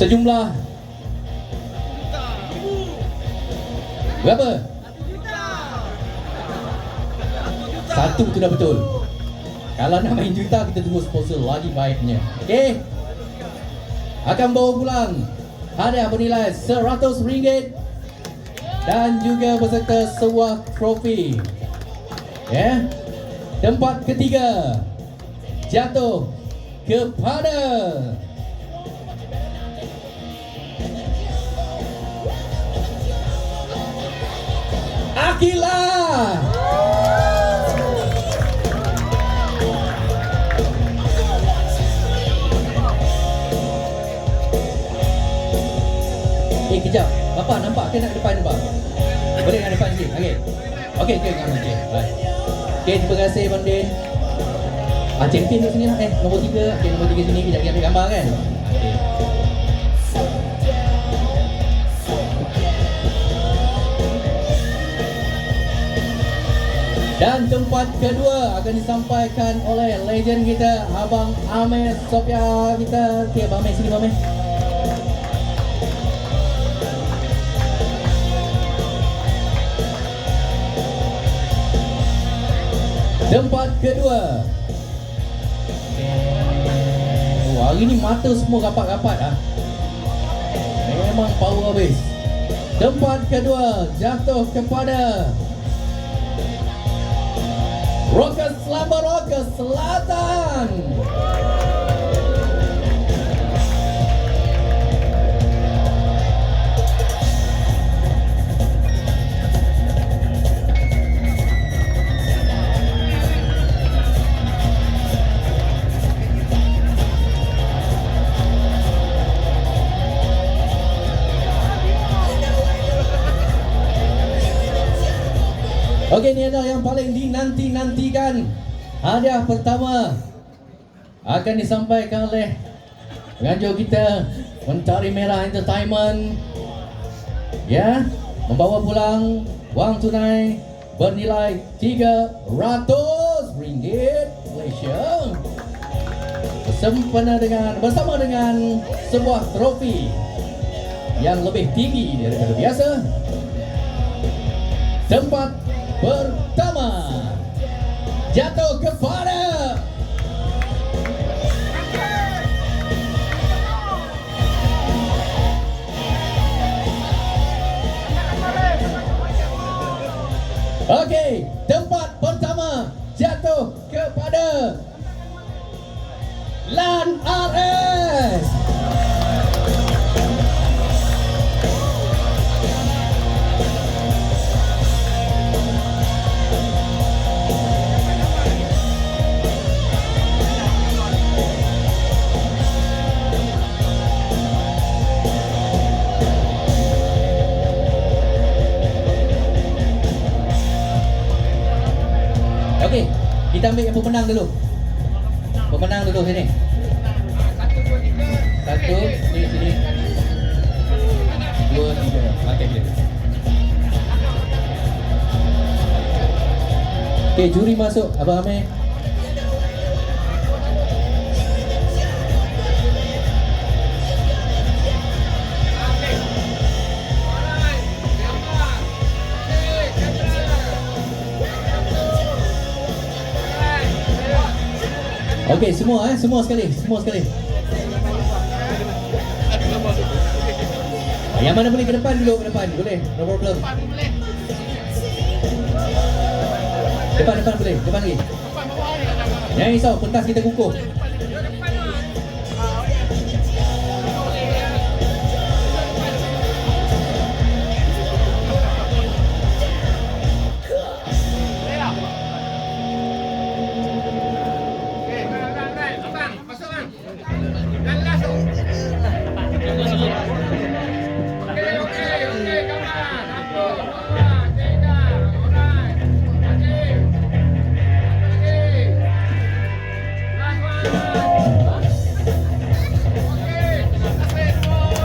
sejumlah berapa? 1 tu dah betul. Kalau nak main juta, kita tunggu sponsor lagi baiknya. Okey, akan bawa pulang hadiah bernilai RM100 dan juga beserta sebuah trofi. Ya, tempat ketiga jatuh kepada Akila. Kejap. Bapak nampak ke nak ke depan nampak? Boleh nak depan sikit. Okey. Okey, okey. Baik. Okey, terima kasih Abang Din. Champion kat sini lah. Nombor 3. Okey, nombor 3 sini. Kejap kita ambil gambar kan? Okey. Dan tempat kedua akan disampaikan oleh legend kita, Abang Amir Sofia kita. Okey, Abang Amir sini, Abang Amir. Tempat kedua. Hari ni mata semua rapat-rapat ah. Memang power habis. Tempat kedua jatuh kepada Rockers Selamba Rockers Selatan. Okey, ini adalah yang paling dinanti-nantikan. Hadiah pertama akan disampaikan oleh penganjur kita, Mentari Merah Entertainment. Ya, membawa pulang wang tunai bernilai RM300 Malaysia. Bersama dengan sebuah trofi yang lebih tinggi daripada biasa. Tempat pertama jatuh kepada Okey, tempat pertama jatuh kepada Lan RS. Okey, kita ambil yang pemenang dulu. Pemenang dulu sini. 1, 2, 3. Sini. 2, 3. Okey, boleh. Okey, juri masuk. Abang Amir. Okey, semua sekali. Yang mana boleh ke depan dulu, ke depan. Boleh, no problem. Depan boleh, depan lagi. Jangan risau, pentas kita kukuh.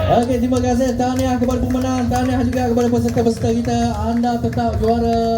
Okey, terima kasih. Tahniah kepada pemenang, tahniah juga kepada peserta-peserta kita. Anda tetap juara.